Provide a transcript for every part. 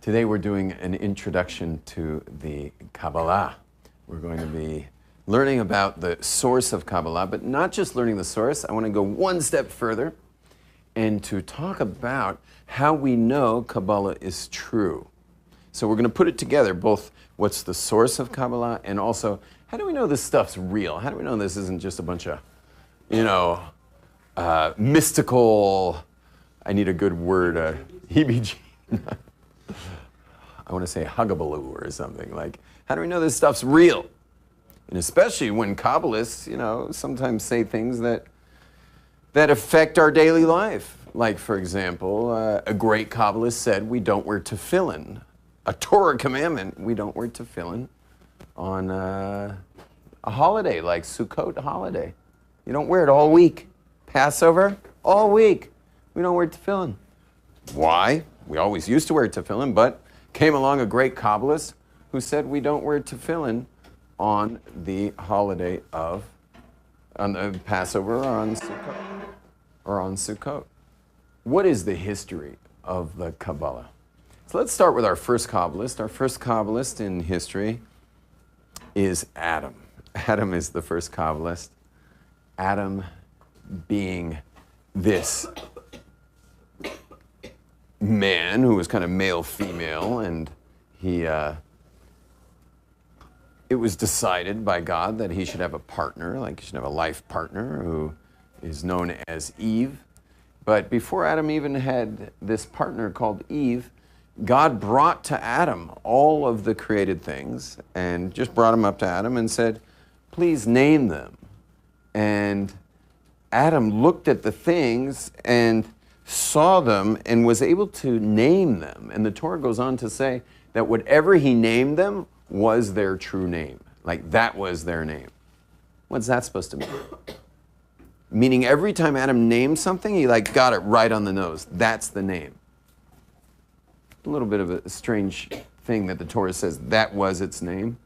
Today we're doing an introduction to the Kabbalah. We're going to be learning about the source of Kabbalah, but not just learning the source. I want to go one step further and to talk about how we know Kabbalah is true. So we're going to put it together, both what's the source of Kabbalah and also how do we know this stuff's real? How do we know this isn't just a bunch of, mystical, I need a good word, heebie-jeebie. I want to say huggabaloo or something. Like, how do we know this stuff's real? And especially when Kabbalists, sometimes say things that affect our daily life. Like, for example, a great Kabbalist said we don't wear tefillin. A Torah commandment, we don't wear tefillin on a holiday, like Sukkot holiday. You don't wear it all week. Passover, all week. We don't wear tefillin. Why? We always used to wear tefillin, but came along a great Kabbalist who said we don't wear tefillin on the holiday on the Passover or on Sukkot. What is the history of the Kabbalah? So let's start with our first Kabbalist. Our first Kabbalist in history is Adam. Adam is the first Kabbalist. Adam being this man who was kind of male-female, and it was decided by God that he should have a partner, like he should have a life partner who is known as Eve. But before Adam even had this partner called Eve, God brought to Adam all of the created things and just brought them up to Adam and said, please name them. And Adam looked at the things and saw them and was able to name them. And the Torah goes on to say that whatever he named them was their true name. Like that was their name. What's that supposed to mean? Meaning every time Adam named something, he got it right on the nose. That's the name. A little bit of a strange thing that the Torah says that was its name.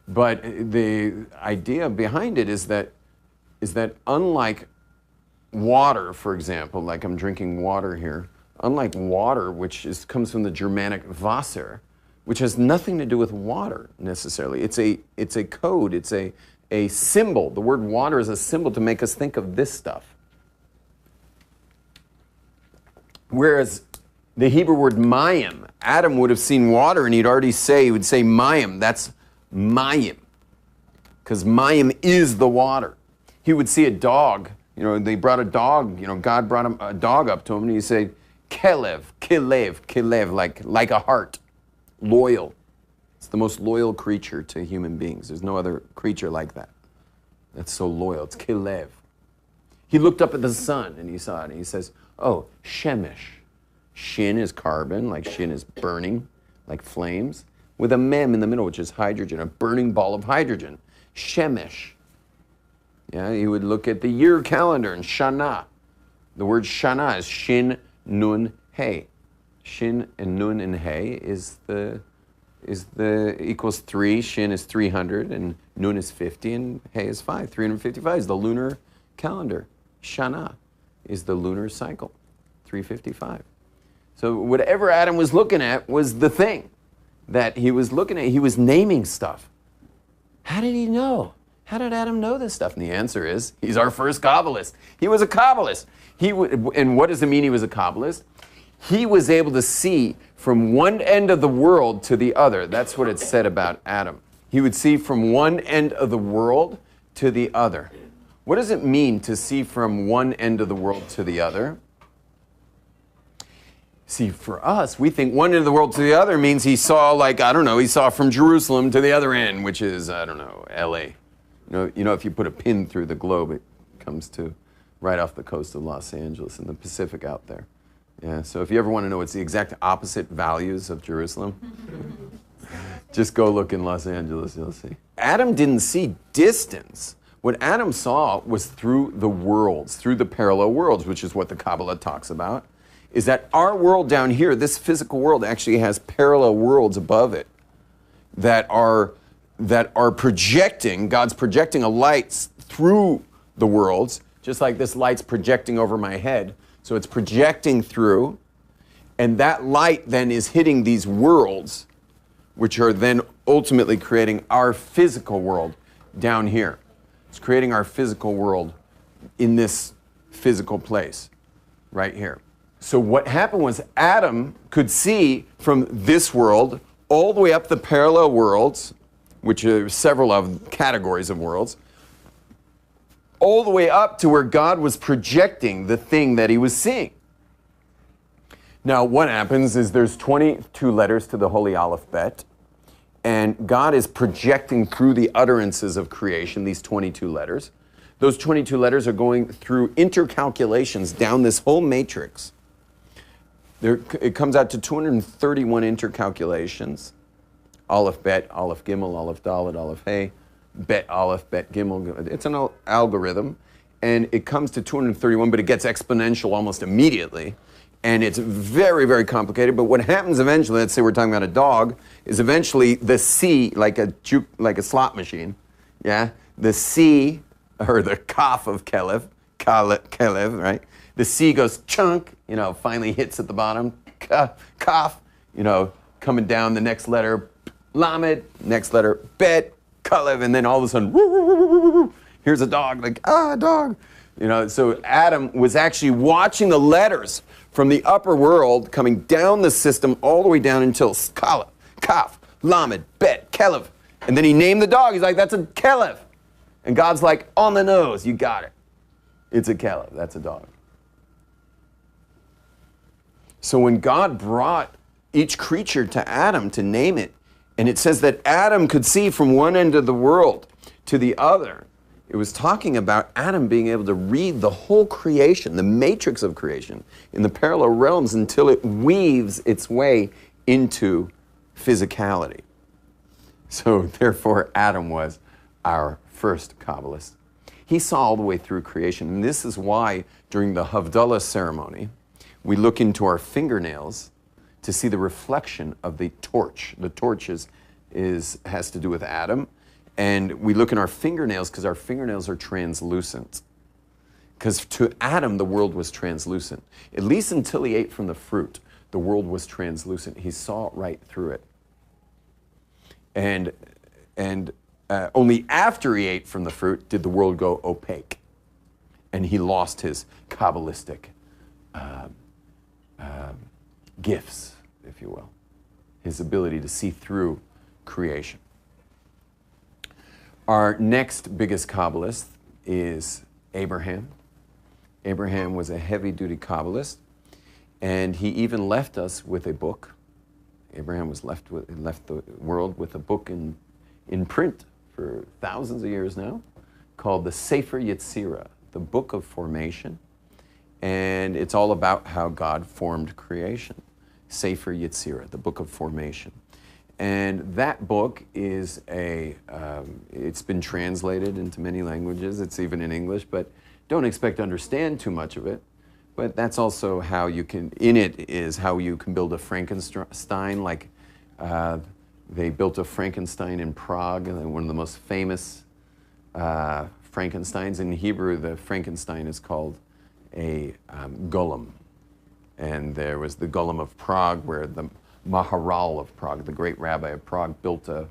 But the idea behind it is that unlike water, for example, like I'm drinking water here, unlike water, which comes from the Germanic Wasser, which has nothing to do with water necessarily. It's a code, it's a symbol. The word water is a symbol to make us think of this stuff. Whereas the Hebrew word mayim, Adam would have seen water and he would say mayim, that's mayim, because mayim is the water. He would see a dog, they brought a dog, God brought a dog up to him and he'd say, kelev, like a heart, loyal. It's the most loyal creature to human beings. There's no other creature like that. That's so loyal, it's kelev. He looked up at the sun and he saw it and he says, oh, shemesh. Shin is carbon, like shin is burning, like flames, with a mem in the middle, which is hydrogen, a burning ball of hydrogen. Shemesh. Yeah, you would look at the year calendar and Shana. The word Shana is Shin, Nun, Hey. Shin and Nun and Hey equals 3. Shin is 300 and Nun is 50 and Hey is 5. 355 is the lunar calendar. Shana is the lunar cycle. 355. So whatever Adam was looking at was the thing that he was looking at. He was naming stuff. How did he know? How did Adam know this stuff? And the answer is, he's our first Kabbalist. He was a Kabbalist. And what does it mean he was a Kabbalist? He was able to see from one end of the world to the other. That's what it said about Adam. He would see from one end of the world to the other. What does it mean to see from one end of the world to the other? See, for us, we think one end of the world to the other means he saw, he saw from Jerusalem to the other end, which is, LA. If you put a pin through the globe, it comes to right off the coast of Los Angeles in the Pacific out there. Yeah, so if you ever want to know what's the exact opposite values of Jerusalem, just go look in Los Angeles, you'll see. Adam didn't see distance. What Adam saw was through the worlds, through the parallel worlds, which is what the Kabbalah talks about, is that our world down here, this physical world, actually has parallel worlds above it that are projecting, God's projecting a light through the worlds, just like this light's projecting over my head. So it's projecting through, And that light then is hitting these worlds, which are then ultimately creating our physical world down here. It's creating our physical world in this physical place right here. So what happened was Adam could see from this world all the way up the parallel worlds, which are several of categories of worlds, all the way up to where God was projecting the thing that he was seeing. Now, what happens is there's 22 letters to the Holy Alphabet, and God is projecting through the utterances of creation, these 22 letters. Those 22 letters are going through intercalculations down this whole matrix. It comes out to 231 intercalculations. Aleph Bet, Aleph Gimel, Aleph Dalet, Aleph Hey, Bet Aleph, Bet Gimel. It's an algorithm, and it comes to 231, but it gets exponential almost immediately. And it's very, very complicated. But what happens eventually, let's say we're talking about a dog, is eventually the C, like a slot machine, yeah? The C, or the Kaf of Kelev, right? The C goes chunk, finally hits at the bottom, Kaf, coming down the next letter, Lamed, next letter, Bet, Kalev, and then all of a sudden, woo, woo, woo, woo, woo, here's a dog, dog. So Adam was actually watching the letters from the upper world coming down the system all the way down until Kalev, Kaf, Lamed, Bet, Kelev. And then he named the dog. He's like, that's a Kelev. And God's like, on the nose, you got it. It's a Kelev, that's a dog. So when God brought each creature to Adam to name it, and it says that Adam could see from one end of the world to the other, it was talking about Adam being able to read the whole creation, the matrix of creation, in the parallel realms until it weaves its way into physicality. So therefore, Adam was our first Kabbalist. He saw all the way through creation. And this is why during the Havdalah ceremony, we look into our fingernails to see the reflection of the torch. The torch has to do with Adam. And we look in our fingernails because our fingernails are translucent. Because to Adam, the world was translucent. At least until he ate from the fruit, the world was translucent. He saw right through it. And only after he ate from the fruit did the world go opaque. And he lost his Kabbalistic gifts, if you will. His ability to see through creation. Our next biggest Kabbalist is Abraham. Abraham was a heavy-duty Kabbalist, and he even left us with a book. Abraham was left the world with a book in print for thousands of years now, called the Sefer Yetzirah, the Book of Formation, and it's all about how God formed creation. Sefer Yetzirah, the Book of Formation. And that book is it's been translated into many languages. It's even in English, but don't expect to understand too much of it. But that's also how you can, in it is how you can build a Frankenstein, like they built a Frankenstein in Prague, one of the most famous Frankensteins. In Hebrew, the Frankenstein is called a golem. And there was the golem of Prague, where the Maharal of Prague, the great rabbi of Prague, built a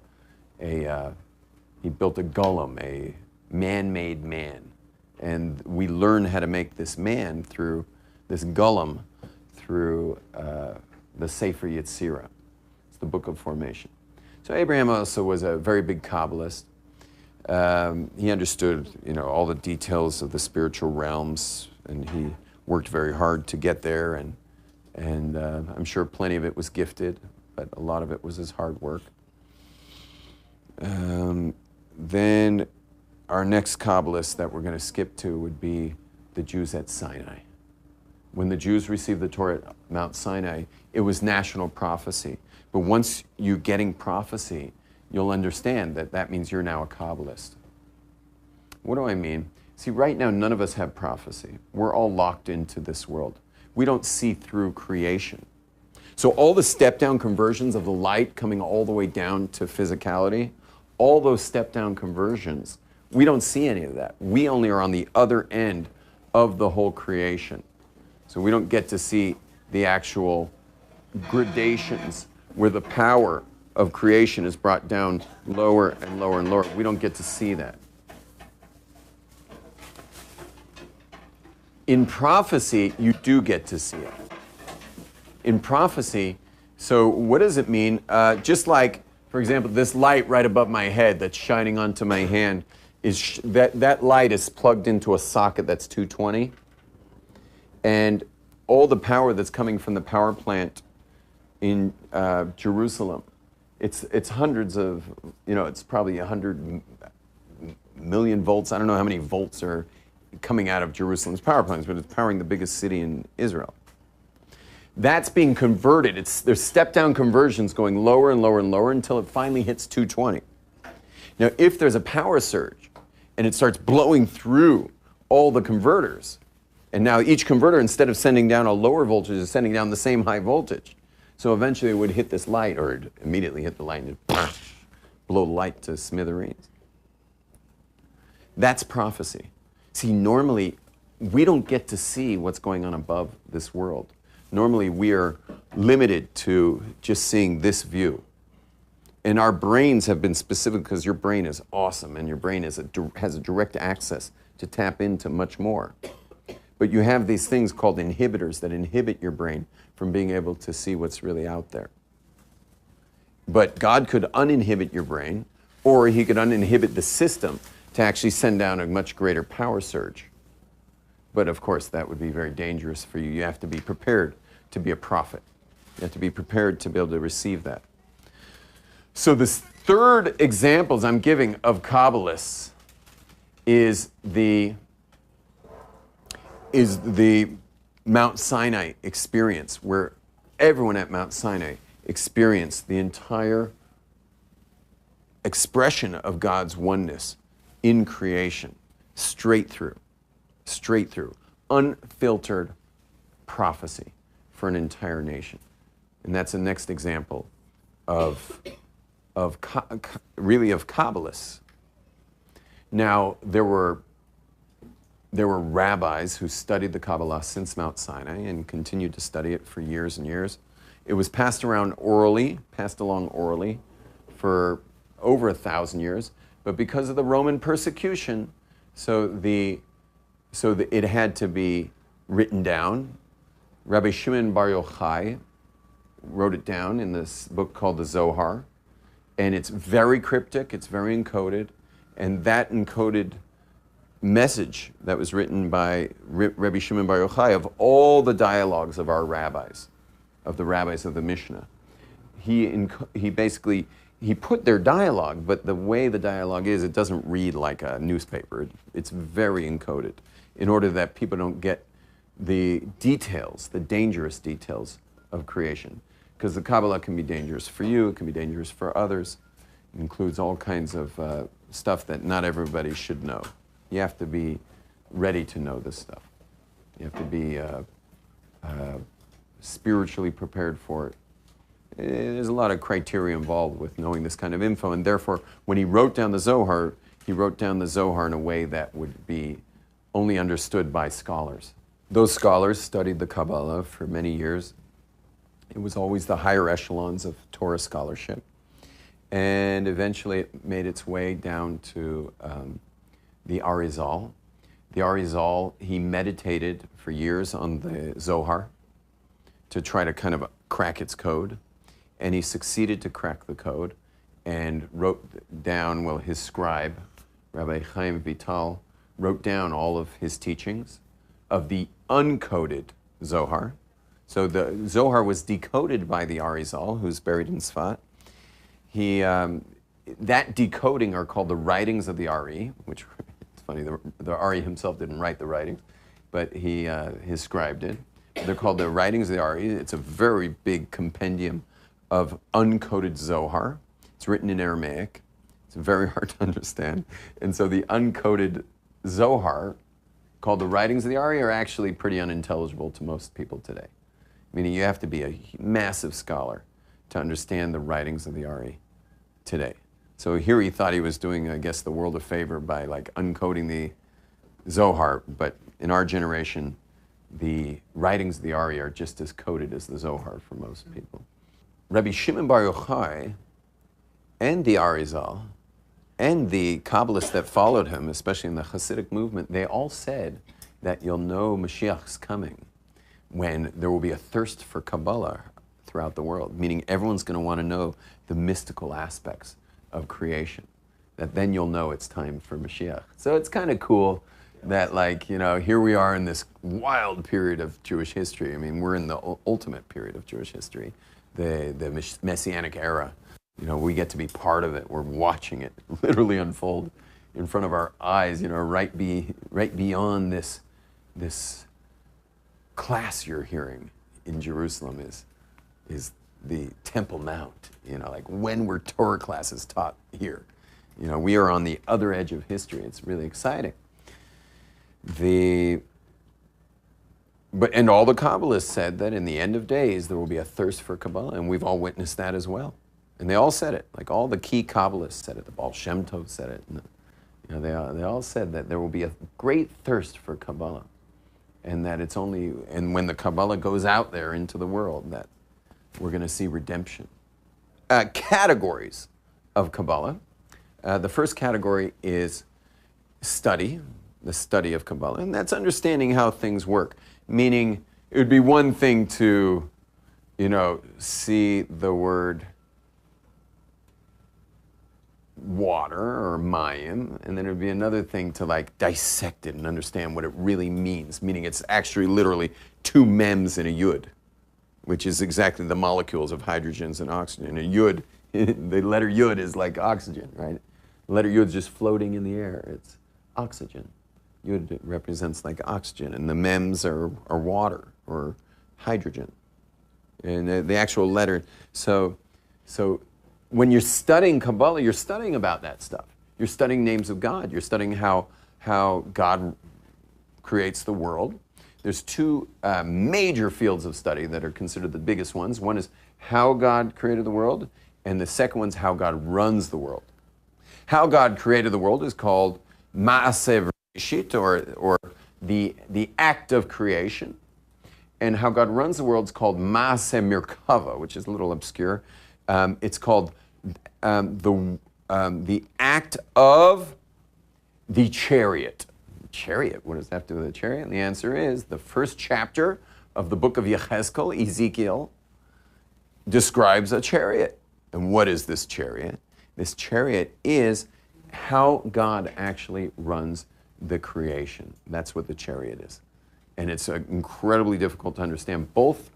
golem, a man-made man. And we learn how to make this man through this golem, through the Sefer Yetzirah. It's the Book of Formation. So Abraham also was a very big Kabbalist. He understood, all the details of the spiritual realms, and he worked very hard to get there. And I'm sure plenty of it was gifted, but a lot of it was his hard work. Then our next Kabbalist that we're going to skip to would be the Jews at Sinai. When the Jews received the Torah at Mount Sinai, it was national prophecy. But once you're getting prophecy, you'll understand that that means you're now a Kabbalist. What do I mean? See, right now, none of us have prophecy. We're all locked into this world. We don't see through creation. So all the step-down conversions of the light coming all the way down to physicality, all those step-down conversions, we don't see any of that. We only are on the other end of the whole creation. So we don't get to see the actual gradations where the power of creation is brought down lower and lower and lower. We don't get to see that. In prophecy, you do get to see it. In prophecy, so what does it mean? Just like, for example, this light right above my head that's shining onto my hand, that light is plugged into a socket that's 220. And all the power that's coming from the power plant in Jerusalem, it's hundreds of, it's probably 100 million volts. I don't know how many volts are coming out of Jerusalem's power plants, but it's powering the biggest city in Israel. That's being converted. There's step-down conversions going lower and lower and lower until it finally hits 220. Now, if there's a power surge and it starts blowing through all the converters, and now each converter, instead of sending down a lower voltage, is sending down the same high voltage. So eventually it would hit this light, or it'd immediately hit the light and it'd blow the light to smithereens. That's prophecy. See, normally we don't get to see what's going on above this world. Normally we are limited to just seeing this view. And our brains have been specific because your brain is awesome and your brain has a direct access to tap into much more. But you have these things called inhibitors that inhibit your brain from being able to see what's really out there. But God could uninhibit your brain, or he could uninhibit the system to actually send down a much greater power surge. But of course, that would be very dangerous for you. You have to be prepared to be a prophet. You have to be prepared to be able to receive that. So this third examples I'm giving of Kabbalists is the Mount Sinai experience, where everyone at Mount Sinai experienced the entire expression of God's oneness in creation, straight through, unfiltered prophecy for an entire nation. And that's the next example of Kabbalists. Now, there were rabbis who studied the Kabbalah since Mount Sinai and continued to study it for years and years. It was passed along orally for over 1,000 years. But because of the Roman persecution, it had to be written down. Rabbi Shimon Bar Yochai wrote it down in this book called the Zohar. And it's very cryptic, it's very encoded. And that encoded message that was written by Rabbi Shimon Bar Yochai of all the dialogues of our rabbis, of the rabbis of the Mishnah. He basically put their dialogue, but the way the dialogue is, it doesn't read like a newspaper. It's very encoded in order that people don't get the details, the dangerous details of creation. Because the Kabbalah can be dangerous for you, it can be dangerous for others. It includes all kinds of stuff that not everybody should know. You have to be ready to know this stuff. You have to be spiritually prepared for it. There's a lot of criteria involved with knowing this kind of info, and therefore, when he wrote down the Zohar, he wrote down the Zohar in a way that would be only understood by scholars. Those scholars studied the Kabbalah for many years. It was always the higher echelons of Torah scholarship. And eventually it made its way down to the Arizal. The Arizal, he meditated for years on the Zohar to try to kind of crack its code. And he succeeded to crack the code and wrote down, well, his scribe, Rabbi Chaim Vital, wrote down all of his teachings of the uncoded Zohar. So the Zohar was decoded by the Arizal, who's buried in Sfat. That decoding are called the writings of the Ari, which it's funny, the Ari himself didn't write the writings, but his scribe did. They're called the writings of the Ari. It's a very big compendium of uncoded Zohar. It's written in Aramaic. It's very hard to understand. And so the uncoded Zohar, called the writings of the Ari, are actually pretty unintelligible to most people today. Meaning you have to be a massive scholar to understand the writings of the Ari today. So here he thought he was doing, I guess, the world a favor by like uncoding the Zohar, but in our generation, the writings of the Ari are just as coded as the Zohar for most people. Rabbi Shimon Bar Yochai and the Arizal and the Kabbalists that followed him, especially in the Hasidic movement, they all said that you'll know Mashiach's coming when there will be a thirst for Kabbalah throughout the world, meaning everyone's going to want to know the mystical aspects of creation, that then you'll know it's time for Mashiach. So it's kind of cool that, like, you know, here we are in this wild period of Jewish history. I mean, we're in the ultimate period of Jewish history, the Messianic era. You know, we get to be part of it. We're watching it literally unfold in front of our eyes, you know, right beyond this class you're hearing in Jerusalem is the Temple Mount, you know, like when were Torah classes taught here? You know, we are on the other edge of history. It's really exciting. And all the Kabbalists said that in the end of days there will be a thirst for Kabbalah, and we've all witnessed that as well. And they all said it, like all the key Kabbalists said it. The Baal Shem Tov said it. And you know, they all said that there will be a great thirst for Kabbalah, and that it's only, and when the Kabbalah goes out there into the world, that we're going to see redemption. Categories of Kabbalah. The first category is study, the study of Kabbalah, and that's understanding how things work. Meaning, it would be one thing to, you know, see the word water or mayim, and then it would be another thing to like dissect it and understand what it really means, meaning it's actually literally two mems and a yud, which is exactly the molecules of hydrogens and oxygen. A yud, the letter yud is like oxygen, right? The letter yud is just floating in the air. It's oxygen. Yud represents like oxygen, and the mems are water or hydrogen. And the actual letter, so when you're studying Kabbalah, you're studying about that stuff. You're studying names of God. You're studying how God creates the world. There's two major fields of study that are considered the biggest ones. One is how God created the world, and the second one's how God runs the world. How God created the world is called Ma'aseh Reshit, or the act of creation. And how God runs the world is called Ma'aseh Merkava, which is a little obscure. It's called the act of the chariot. Chariot, what does that have to do with a chariot? And the answer is the first chapter of the book of Yechezkel, Ezekiel, describes a chariot. And what is this chariot? This chariot is how God actually runs the creation. That's what the chariot is. And it's incredibly difficult to understand both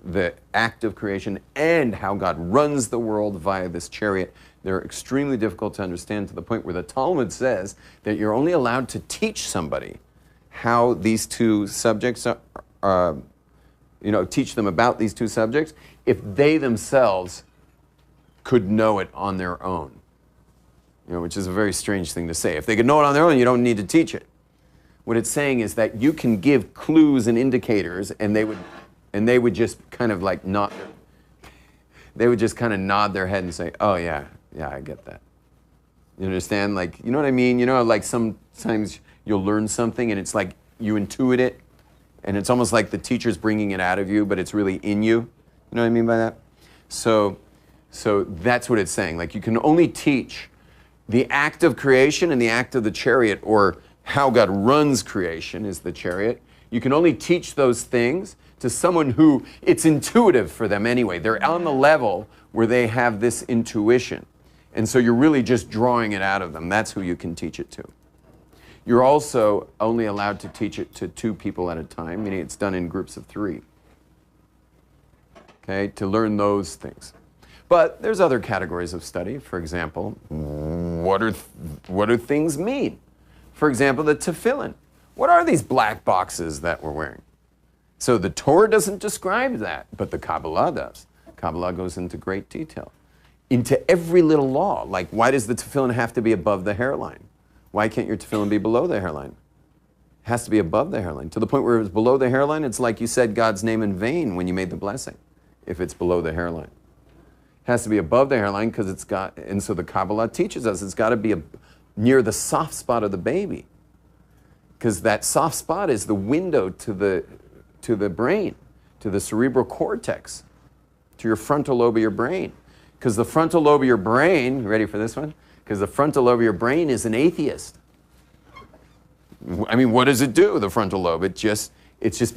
the act of creation and how God runs the world via this chariot. They're extremely difficult to understand, to the point where the Talmud says that you're only allowed to teach somebody how these two subjects are, teach them about these two subjects if they themselves could know it on their own. Which is a very strange thing to say. If they could know it on their own, you don't need to teach it. What it's saying is that you can give clues and indicators, and they would just kind of like nod. They would just kind of nod their head and say, "Oh yeah, I get that." You understand? Like, you know what I mean? Like sometimes you'll learn something and it's like you intuit it, and it's almost like the teacher's bringing it out of you, but it's really in you. You know what I mean by that? So that's what it's saying. Like, you can only teach the act of creation and the act of the chariot, or how God runs creation is the chariot. You can only teach those things to someone who it's intuitive for them anyway. They're on the level where they have this intuition. And so you're really just drawing it out of them. That's who you can teach it to. You're also only allowed to teach it to 2 people at a time, meaning it's done in groups of 3. Okay, to learn those things. But there's other categories of study. For example, what do things mean? For example, the tefillin. What are these black boxes that we're wearing? So the Torah doesn't describe that, but the Kabbalah does. Kabbalah goes into great detail, into every little law. Like, why does the tefillin have to be above the hairline? Why can't your tefillin be below the hairline? It has to be above the hairline. To the point where it's below the hairline, it's like you said God's name in vain when you made the blessing, if it's below the hairline. It has to be above the hairline because it's got, and so the Kabbalah teaches us it's got to be near the soft spot of the baby. because that soft spot is the window to the brain, to the cerebral cortex, to your frontal lobe of your brain. Because the frontal lobe of your brain, ready for this one? Because the frontal lobe of your brain is an atheist. I mean, what does it do, the frontal lobe? It's just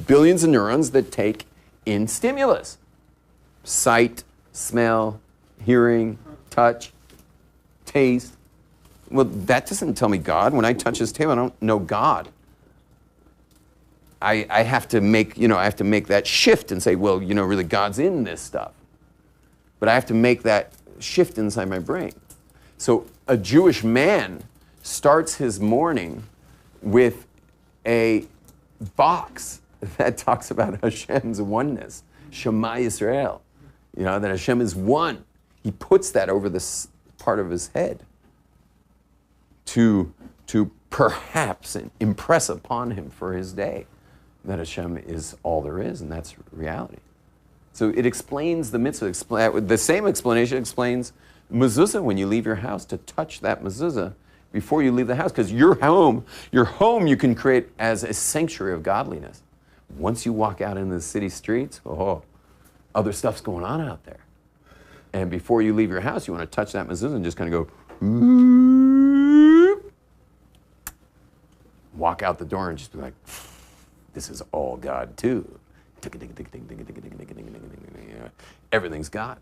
billions of neurons that take in stimulus. Sight, smell, hearing, touch, taste. Well, that doesn't tell me God. When I touch this table, I don't know God. I have to make, I have to make that shift and say, well, really God's in this stuff. But I have to make that shift inside my brain. So a Jewish man starts his morning with a box that talks about Hashem's oneness, Shema Yisrael, that Hashem is one. He puts that over this part of his head to perhaps impress upon him for his day that Hashem is all there is, and that's reality. So it explains the mitzvah. The same explanation explains mezuzah when you leave your house, to touch that mezuzah before you leave the house, because your home you can create as a sanctuary of godliness. Once you walk out into the city streets, other stuff's going on out there. And before you leave your house, you want to touch that mezuzah and just kind of go, walk out the door and just be like, this is all God too. Everything's God.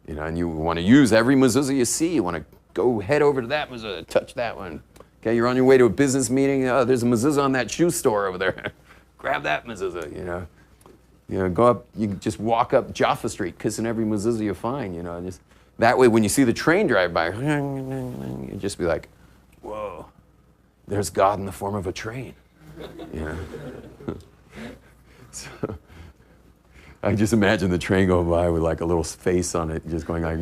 And you want to use every mezuzah you see. You want to go head over to that mezuzah, touch that one. Okay, you're on your way to a business meeting. There's a mezuzah on that shoe store over there. Grab that mezuzah, go up, you just walk up Jaffa Street, kissing every mezuzah you find, just that way when you see the train drive by, you just be like, whoa, there's God in the form of a train. So, I just imagine the train going by with like a little face on it, just going like,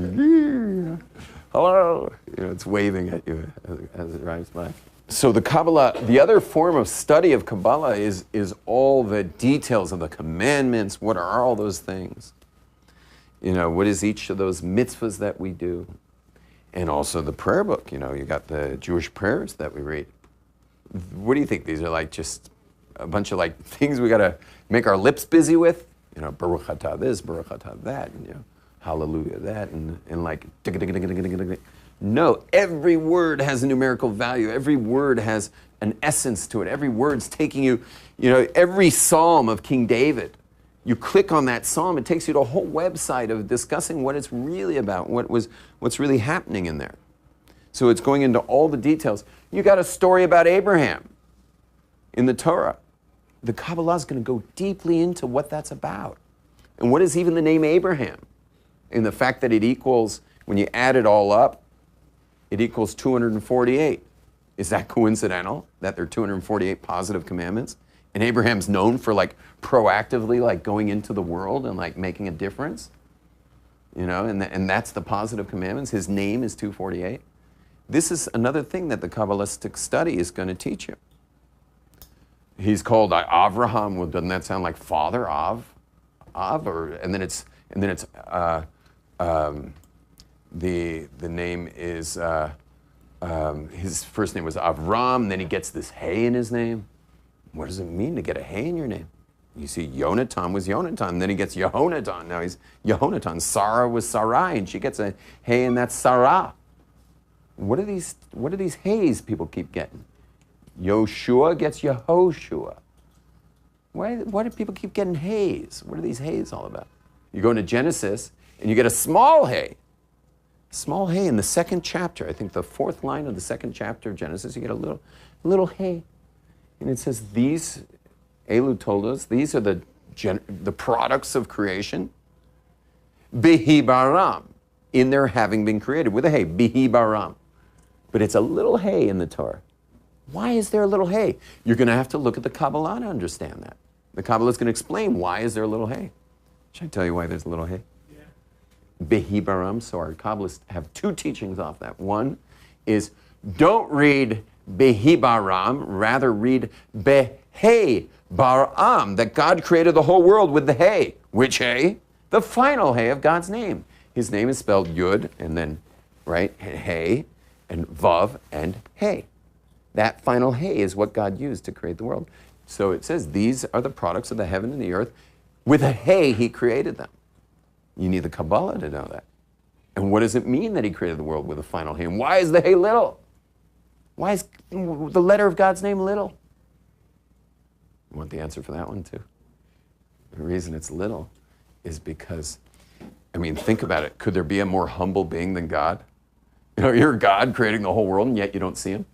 hello, it's waving at you as it drives by. So the Kabbalah, the other form of study of Kabbalah is all the details of the commandments. What are all those things? What is each of those mitzvahs that we do? And also the prayer book, you got the Jewish prayers that we read. What do you think? These are like just a bunch of like things we got to make our lips busy with? Baruch atah this, Baruch atah that, and, hallelujah that, and like, no, every word has a numerical value. Every word has an essence to it. Every word's taking you, every psalm of King David, you click on that psalm, it takes you to a whole website of discussing what it's really about, what's really happening in there. So it's going into all the details. You got a story about Abraham in the Torah. The Kabbalah is going to go deeply into what that's about. And what is even the name Abraham? And the fact that it equals, when you add it all up, it equals 248. Is that coincidental that there are 248 positive commandments? And Abraham's known for like proactively like going into the world and like making a difference? And that's the positive commandments. His name is 248. This is another thing that the Kabbalistic study is going to teach you. He's called Avraham. Well, doesn't that sound like father? And then it's the name is his first name was Avram. Then he gets this hay in his name. What does it mean to get a hay in your name? You see, Yonatan was Yonatan. Then he gets Yehonatan. Now he's Yehonatan. Sarah was Sarai, and she gets a hay, and that's Sarah. What are these hays people keep getting? Yoshua gets Yehoshua. Why do people keep getting hays? What are these hays all about? You go into Genesis, and you get a small hay. Small hay in the second chapter. I think the fourth line of the second chapter of Genesis, you get a little hay. And it says, these, Elu told us, these are the products of creation. Bihi baram, in their having been created with a hay. Bihi baram. But it's a little hay in the Torah. Why is there a little hay? You're going to have to look at the Kabbalah to understand that. The Kabbalah is going to explain why is there a little hay. Should I tell you why there's a little hay? Yeah. Behi baram. So our Kabbalists have two teachings off that. One is don't read Behi baram, rather read Behe baram, that God created the whole world with the hay. Which hay? The final hay of God's name. His name is spelled Yud, and then, right, Hey, and Vav, and Hey. That final hay is what God used to create the world. So it says, these are the products of the heaven and the earth. With a hay, he created them. You need the Kabbalah to know that. And what does it mean that he created the world with a final hay? And why is the hay little? Why is the letter of God's name little? You want the answer for that one too? The reason it's little is because, I mean, think about it. Could there be a more humble being than God? You know, you're God creating the whole world, and yet you don't see him.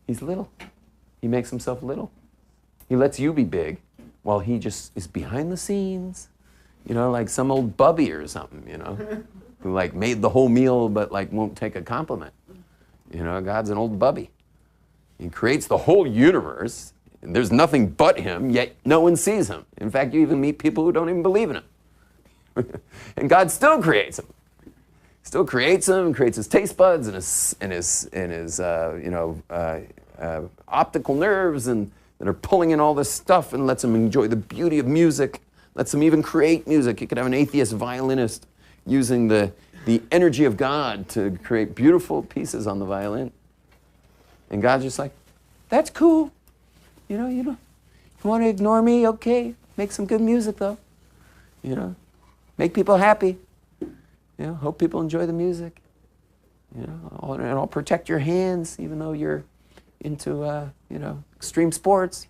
He's little. He makes himself little. He lets you be big while he just is behind the scenes, you know, like some old bubby or something, you know, who like made the whole meal but like won't take a compliment. You know, God's an old bubby. He creates the whole universe, and there's nothing but him, yet no one sees him. In fact, you even meet people who don't even believe in him. And God still creates him. Still creates him, creates his taste buds and his optical nerves and that are pulling in all this stuff and lets him enjoy the beauty of music, lets him even create music. You could have an atheist violinist using the energy of God to create beautiful pieces on the violin. And God's just like, that's cool. You want to ignore me? Okay. Make some good music though. You know, make people happy. You know, hope people enjoy the music. You know, and I'll protect your hands, even though you're into, extreme sports.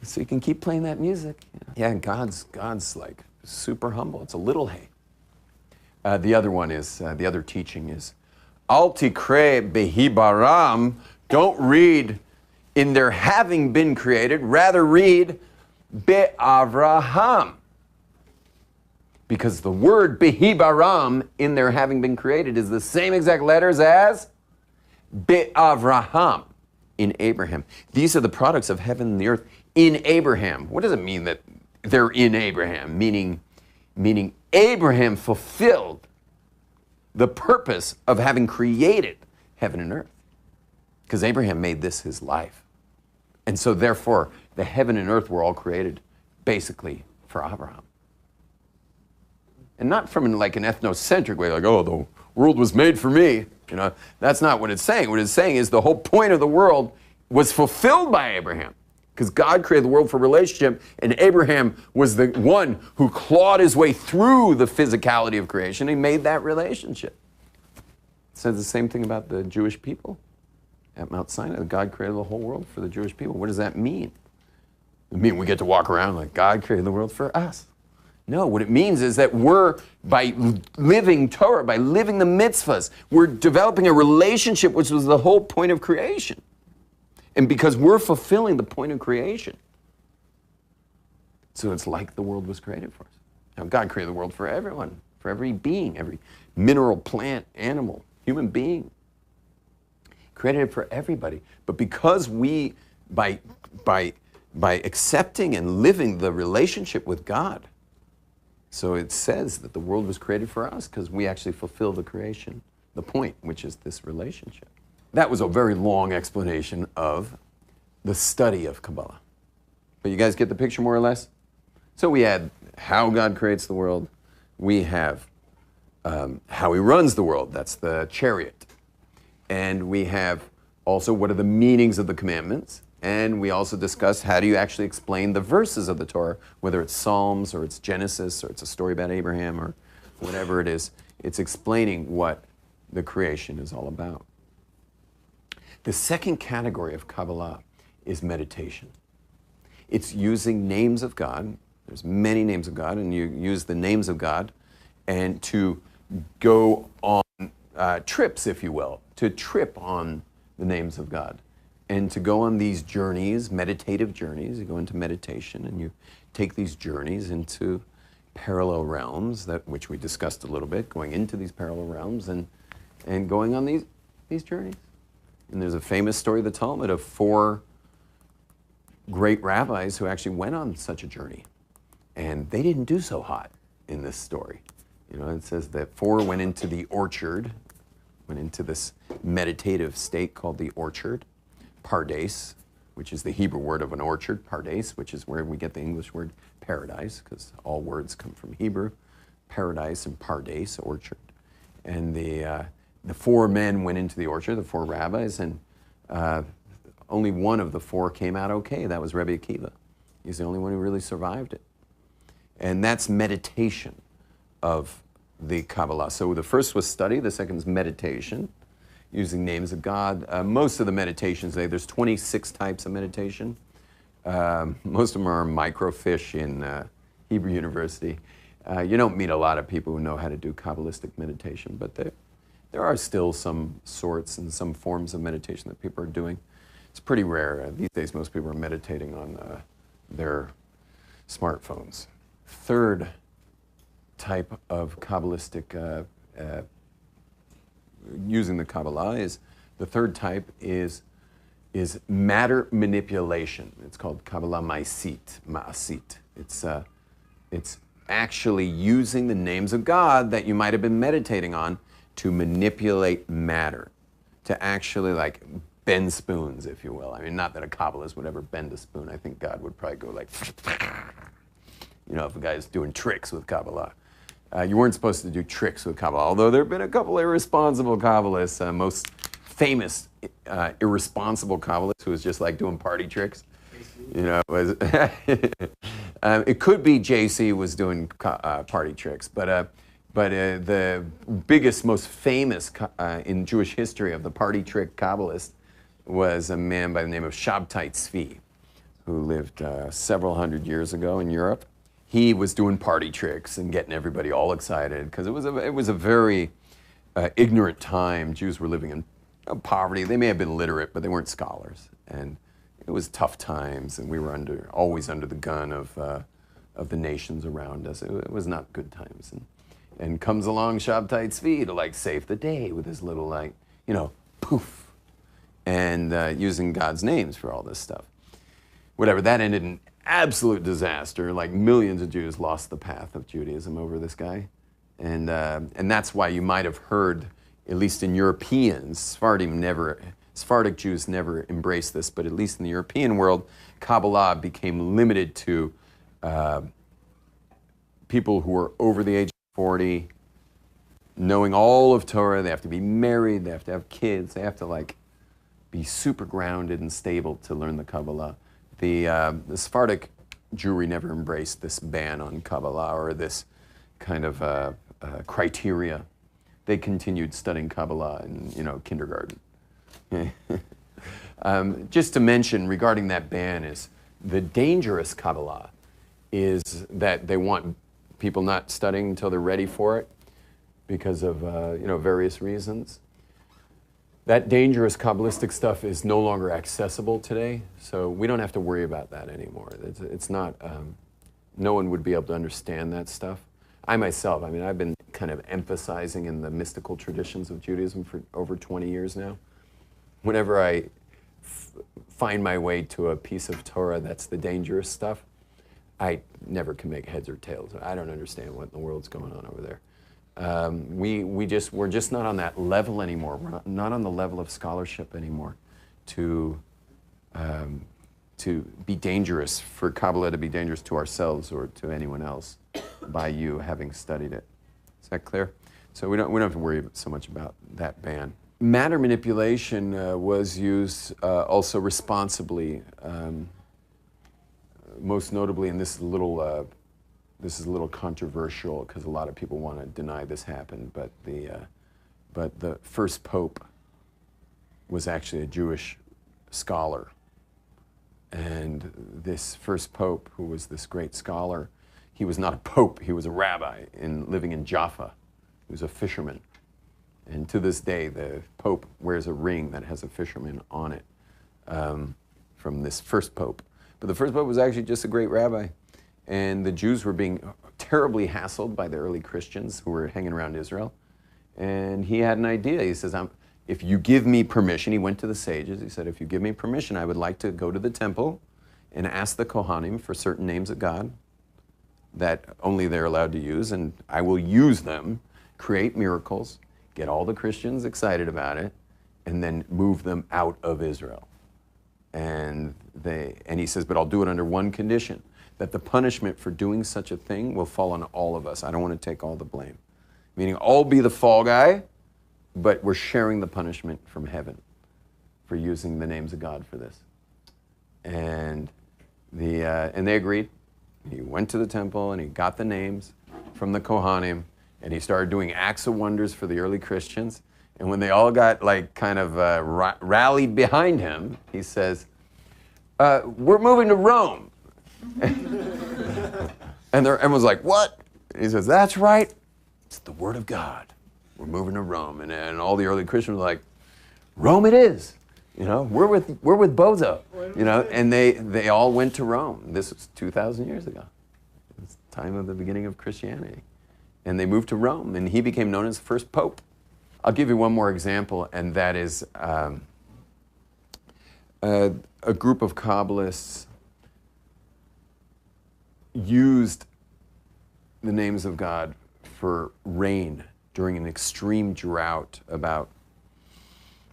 So you can keep playing that music. Yeah, God's like super humble. It's a little hay. The other one is, the other teaching is, Al tikre behibaram, don't read in their having been created, rather read be'avraham. Because the word behibaram in their having been created is the same exact letters as be'avraham, in Abraham. These are the products of heaven and the earth in Abraham. What does it mean that they're in Abraham? Meaning Abraham fulfilled the purpose of having created heaven and earth. Because Abraham made this his life. And so therefore, the heaven and earth were all created basically for Abraham. And not from like an ethnocentric way, like, oh, the world was made for me. You know, that's not what it's saying. What it's saying is the whole point of the world was fulfilled by Abraham. Because God created the world for relationship, and Abraham was the one who clawed his way through the physicality of creation. He made that relationship. It says the same thing about the Jewish people at Mount Sinai. God created the whole world for the Jewish people. What does that mean? It means we get to walk around like God created the world for us. No, what it means is that we're, by living Torah, by living the mitzvahs, we're developing a relationship, which was the whole point of creation. And because we're fulfilling the point of creation. So it's like the world was created for us. Now, God created the world for everyone, for every being, every mineral, plant, animal, human being. Created it for everybody. But because we, by accepting and living the relationship with God, so it says that the world was created for us because we actually fulfill the creation, the point, which is this relationship. That was a very long explanation of the study of Kabbalah. But you guys get the picture more or less? So we had how God creates the world. We have how he runs the world. That's the chariot. And we have also what are the meanings of the commandments. And we also discussed how do you actually explain the verses of the Torah, whether it's Psalms or it's Genesis or it's a story about Abraham or whatever it is. It's explaining what the creation is all about. The second category of Kabbalah is meditation. It's using names of God. There's many names of God, and you use the names of God and to go on trips, if you will, to trip on the names of God. And to go on these journeys, meditative journeys, you go into meditation and you take these journeys into parallel realms, which we discussed a little bit, going into these parallel realms and going on these journeys. And there's a famous story of the Talmud of 4 great rabbis who actually went on such a journey. And they didn't do so hot in this story. You know, it says that 4 went into the orchard, went into this meditative state called the orchard. Pardes, which is the Hebrew word of an orchard, Pardes, which is where we get the English word paradise, because all words come from Hebrew. Paradise and Pardes, orchard. And the four men went into the orchard, the four rabbis, and only one of the four came out okay. That was Rabbi Akiva. He's the only one who really survived it. And that's meditation of the Kabbalah. So the first was study, the second is meditation, using names of God. Most of the meditations, there's 26 types of meditation. Most of them are microfiche in Hebrew University. You don't meet a lot of people who know how to do Kabbalistic meditation, but there are still some sorts and some forms of meditation that people are doing. It's pretty rare. These days, most people are meditating on their smartphones. Third type of Kabbalistic, using the Kabbalah the third type is matter manipulation. It's called Kabbalah Ma'asit. It's actually using the names of God that you might have been meditating on to manipulate matter, to actually like bend spoons, if you will. I mean, not that a Kabbalist would ever bend a spoon. I think God would probably go like, you know, if a guy's doing tricks with Kabbalah. You weren't supposed to do tricks with Kabbalah, although there have been a couple irresponsible Kabbalists. Most famous irresponsible Kabbalist who was just like doing party tricks. You know, it could be JC was doing party tricks, but the biggest, most famous in Jewish history of the party trick Kabbalist was a man by the name of Shabtai Tzvi, who lived several hundred years ago in Europe. He was doing party tricks and getting everybody all excited because it was a very ignorant time. Jews were living in poverty. They may have been literate, but they weren't scholars, and it was tough times. And we were always under the gun of the nations around us. It was not good times. And comes along Shabtai Tzvi to like save the day with his little like, you know, poof, and using God's names for all this stuff. Whatever, that ended in absolute disaster. Like millions of Jews lost the path of Judaism over this guy. And that's why you might have heard, at least in Europeans, Sephardic Jews never embraced this, but at least in the European world, Kabbalah became limited to people who were over the age of 40, knowing all of Torah. They have to be married, they have to have kids, they have to like be super grounded and stable to learn the Kabbalah. The Sephardic Jewry never embraced this ban on Kabbalah or this kind of criteria. They continued studying Kabbalah in, you know, kindergarten. Just to mention regarding that ban is the dangerous Kabbalah is that they want people not studying until they're ready for it because of you know, various reasons. That dangerous Kabbalistic stuff is no longer accessible today, so we don't have to worry about that anymore. It's not, no one would be able to understand that stuff. I myself, I mean, I've been kind of emphasizing in the mystical traditions of Judaism for over 20 years now. Whenever I find my way to a piece of Torah that's the dangerous stuff, I never can make heads or tails. I don't understand what in the world's going on over there. We're just not on that level anymore. We're not on the level of scholarship anymore to be dangerous, for Kabbalah to be dangerous to ourselves or to anyone else by you having studied it. Is that clear? So we don't have to worry so much about that ban. Matter manipulation was used also responsibly, most notably, and this is a little controversial because a lot of people want to deny this happened, but the first pope was actually a Jewish scholar. And this first pope, who was this great scholar, he was not a pope, he was a rabbi living in Jaffa. He was a fisherman. And to this day, the pope wears a ring that has a fisherman on it from this first pope. But the first pope was actually just a great rabbi. And the Jews were being terribly hassled by the early Christians who were hanging around Israel. And he had an idea. He says, if you give me permission, he went to the sages. He said, if you give me permission, I would like to go to the temple and ask the Kohanim for certain names of God that only they're allowed to use. And I will use them, create miracles, get all the Christians excited about it, and then move them out of Israel. And he says, but I'll do it under one condition, that the punishment for doing such a thing will fall on all of us. I don't want to take all the blame. Meaning I'll be the fall guy, but we're sharing the punishment from heaven for using the names of God for this. And they agreed. He went to the temple and he got the names from the Kohanim, and he started doing acts of wonders for the early Christians. And when they all got like kind of rallied behind him, he says, we're moving to Rome. And everyone's like, what? And he says, that's right. It's the word of God. We're moving to Rome. And all the early Christians were like, Rome it is. You know, we're with Bozo. You know, and they all went to Rome. This was 2,000 years ago. It's the time of the beginning of Christianity. And they moved to Rome, and he became known as the first pope. I'll give you one more example, and that is a group of Kabbalists used the names of God for rain during an extreme drought about,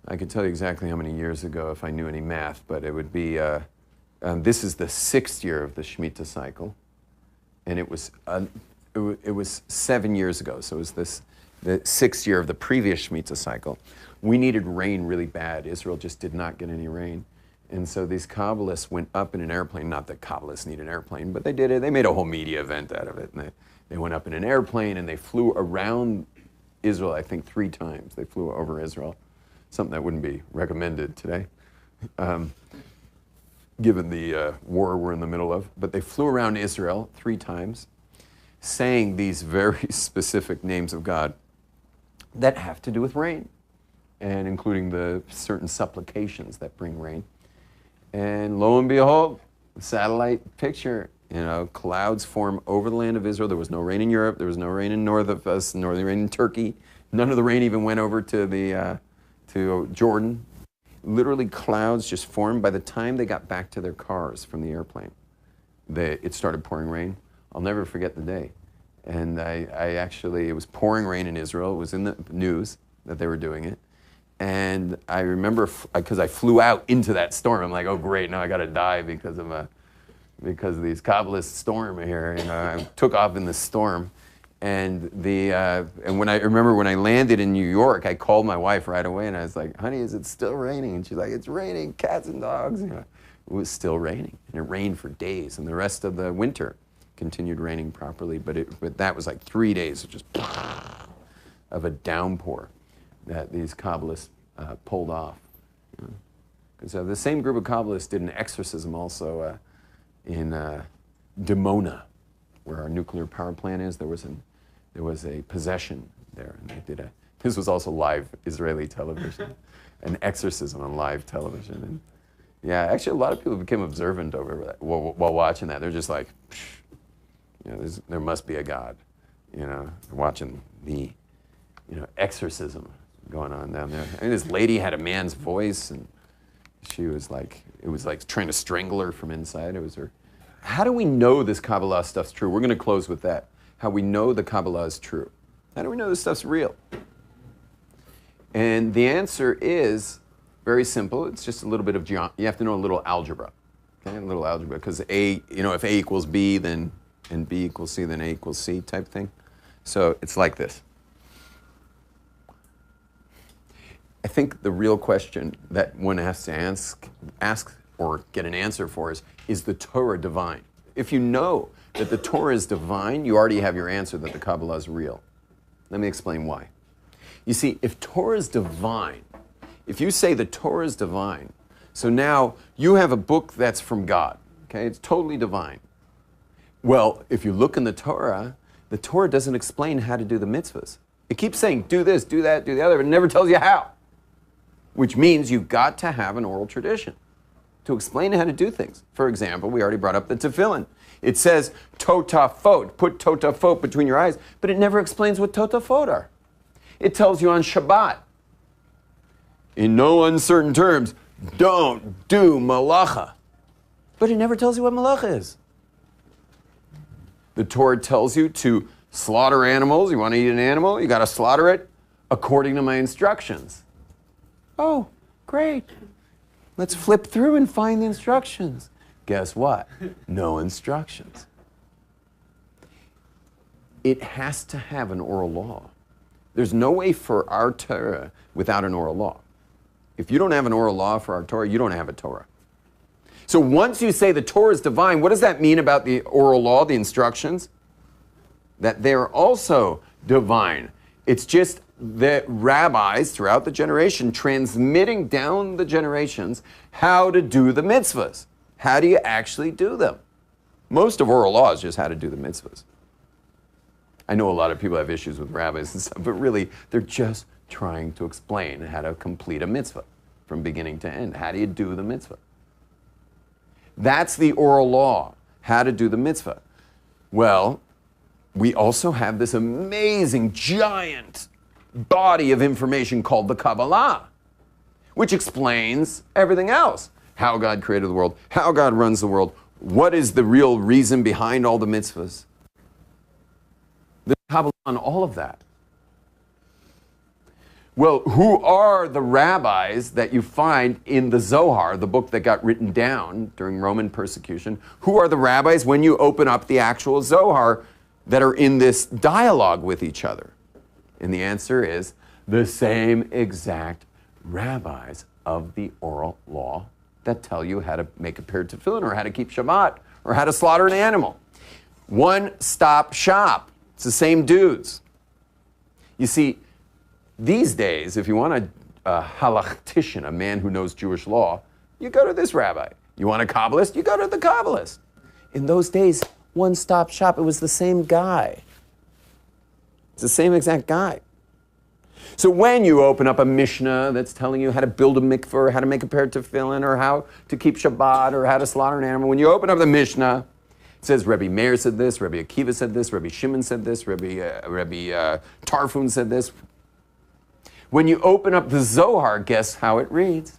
I could tell you exactly how many years ago if I knew any math, but it would be, this is the 6th year of the Shemitah cycle, and it was 7 years ago, so it was the 6th year of the previous Shemitah cycle. We needed rain really bad. Israel just did not get any rain. And so these Kabbalists went up in an airplane, not that Kabbalists need an airplane, but they did it. They made a whole media event out of it. And they went up in an airplane and they flew around Israel, I think 3 times. They flew over Israel, something that wouldn't be recommended today, given the war we're in the middle of. But they flew around Israel 3 times, saying these very specific names of God that have to do with rain, and including the certain supplications that bring rain. And lo and behold, satellite picture, you know, clouds form over the land of Israel. There was no rain in Europe. There was no rain in north of us, nor the rain in Turkey. None of the rain even went over to to Jordan. Literally clouds just formed. By the time they got back to their cars from the airplane, it started pouring rain. I'll never forget the day. And it was pouring rain in Israel. It was in the news that they were doing it. And I remember, because I flew out into that storm, I'm like, oh great, now I got to die because of these Kabbalist storm here. You know, I took off in the storm, and when I landed in New York, I called my wife right away, and I was like, honey, is it still raining? And she's like, it's raining, cats and dogs. You know, it was still raining, and it rained for days, and the rest of the winter continued raining properly. But that was like 3 days of just of a downpour that these Kabbalists pulled off. Because the same group of Kabbalists did an exorcism also in Dimona, where our nuclear power plant is. There was a possession there, and they did this was also live Israeli television, an exorcism on live television. And yeah, actually a lot of people became observant over that while watching that. They're just like, you know, there must be a God, you know, watching the, you know, exorcism going on down there. And this lady had a man's voice, and she was like, it was like trying to strangle her from inside. It was her. How do we know this Kabbalah stuff's true? We're going to close with that. How we know the Kabbalah is true. How do we know this stuff's real? And the answer is very simple. It's just a little bit of you have to know a little algebra. Okay, a little algebra, because if A equals B, then and B equals C, then A equals C type thing. So it's like this. I think the real question that one has to ask or get an answer for is the Torah divine? If you know that the Torah is divine, you already have your answer that the Kabbalah is real. Let me explain why. You see, if Torah is divine, if you say the Torah is divine, so now you have a book that's from God, okay? It's totally divine. Well, if you look in the Torah doesn't explain how to do the mitzvahs. It keeps saying, do this, do that, do the other, but it never tells you how. Which means you've got to have an oral tradition to explain how to do things. For example, we already brought up the tefillin. It says, totafot, put totafot between your eyes, but it never explains what totafot are. It tells you on Shabbat, in no uncertain terms, don't do malacha. But it never tells you what malacha is. The Torah tells you to slaughter animals. You want to eat an animal, you got to slaughter it according to my instructions. Oh, great. Let's flip through and find the instructions. Guess what? No instructions. It has to have an oral law. There's no way for our Torah without an oral law. If you don't have an oral law for our Torah, you don't have a Torah. So once you say the Torah is divine, what does that mean about the oral law, the instructions? That they're also divine. It's just the rabbis throughout the generation transmitting down the generations how to do the mitzvahs. How do you actually do them? Most of oral law is just how to do the mitzvahs. I know a lot of people have issues with rabbis and stuff, but really they're just trying to explain how to complete a mitzvah from beginning to end. How do you do the mitzvah? That's the oral law, how to do the mitzvah. Well, we also have this amazing, giant body of information called the Kabbalah, which explains everything else. How God created the world, how God runs the world, what is the real reason behind all the mitzvahs. The Kabbalah on all of that. Well, who are the rabbis that you find in the Zohar, the book that got written down during Roman persecution? Who are the rabbis when you open up the actual Zohar that are in this dialogue with each other? And the answer is the same exact rabbis of the oral law that tell you how to make a pair of tefillin or how to keep Shabbat or how to slaughter an animal. One-stop shop. It's the same dudes. You see, these days, if you want a halachtician, a man who knows Jewish law, you go to this rabbi. You want a Kabbalist? You go to the Kabbalist. In those days, one-stop shop, it was the same guy. It's the same exact guy. So when you open up a Mishnah that's telling you how to build a mikveh, or how to make a pair of tefillin, or how to keep Shabbat, or how to slaughter an animal, when you open up the Mishnah, it says Rabbi Meir said this, Rabbi Akiva said this, Rabbi Shimon said this, Rabbi Tarfun said this. When you open up the Zohar, guess how it reads?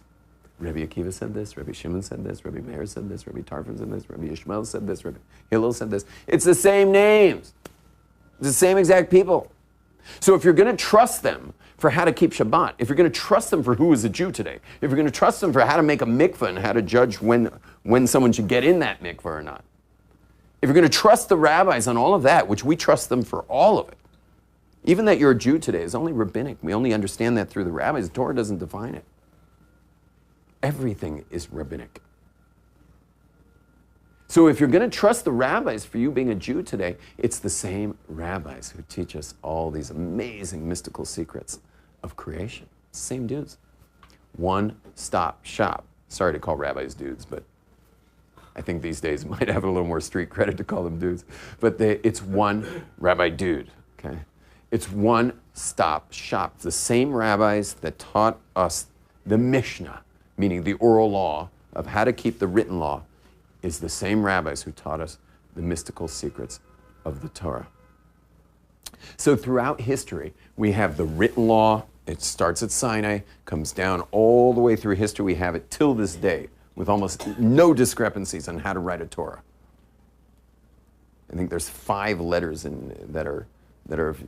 Rabbi Akiva said this, Rabbi Shimon said this, Rabbi Meir said this, Rabbi Tarfun said this, Rabbi Ishmael said this, Rabbi Hillel said this. It's the same names. It's the same exact people. So if you're going to trust them for how to keep Shabbat, if you're going to trust them for who is a Jew today, if you're going to trust them for how to make a mikveh and how to judge when someone should get in that mikveh or not, if you're going to trust the rabbis on all of that, which we trust them for all of it, even that you're a Jew today is only rabbinic. We only understand that through the rabbis. The Torah doesn't define it. Everything is rabbinic. So if you're going to trust the rabbis for you being a Jew today, it's the same rabbis who teach us all these amazing mystical secrets of creation. Same dudes. One-stop shop. Sorry to call rabbis dudes, but I think these days it might have a little more street credit to call them dudes. But it's one rabbi dude, okay? It's one-stop shop. It's the same rabbis that taught us the Mishnah, meaning the oral law of how to keep the written law, is the same rabbis who taught us the mystical secrets of the Torah. So throughout history, we have the written law. It starts at Sinai, comes down all the way through history. We have it till this day with almost no discrepancies on how to write a Torah. I think there's 5 letters that are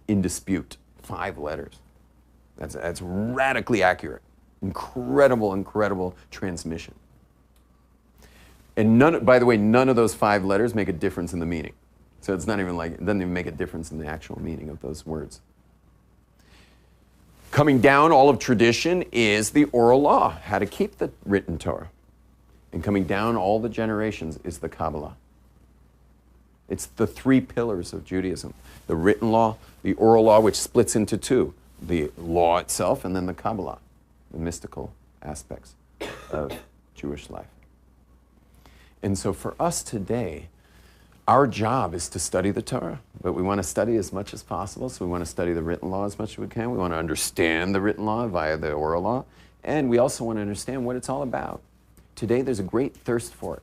in dispute. 5 letters. That's radically accurate. Incredible transmission. And by the way, none of those 5 letters make a difference in the meaning. So it's not even like, it doesn't even make a difference in the actual meaning of those words. Coming down all of tradition is the oral law, how to keep the written Torah. And coming down all the generations is the Kabbalah. It's the 3 pillars of Judaism. The written law, the oral law, which splits into 2. The law itself, and then the Kabbalah, the mystical aspects of Jewish life. And so for us today, our job is to study the Torah, but we want to study as much as possible, so we want to study the written law as much as we can. We want to understand the written law via the oral law, and we also want to understand what it's all about. Today, there's a great thirst for it.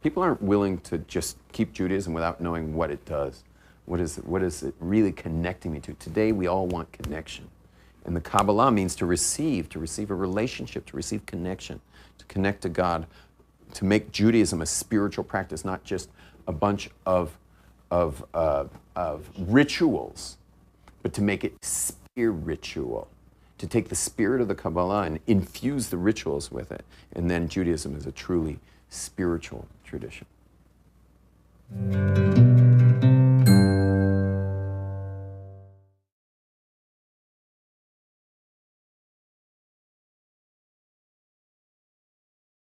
People aren't willing to just keep Judaism without knowing what it does. What is it really connecting me to? Today, we all want connection. And the Kabbalah means to receive a relationship, to receive connection, to connect to God, to make Judaism a spiritual practice, not just a bunch of rituals, but to make it spiritual, to take the spirit of the Kabbalah and infuse the rituals with it. And then Judaism is a truly spiritual tradition.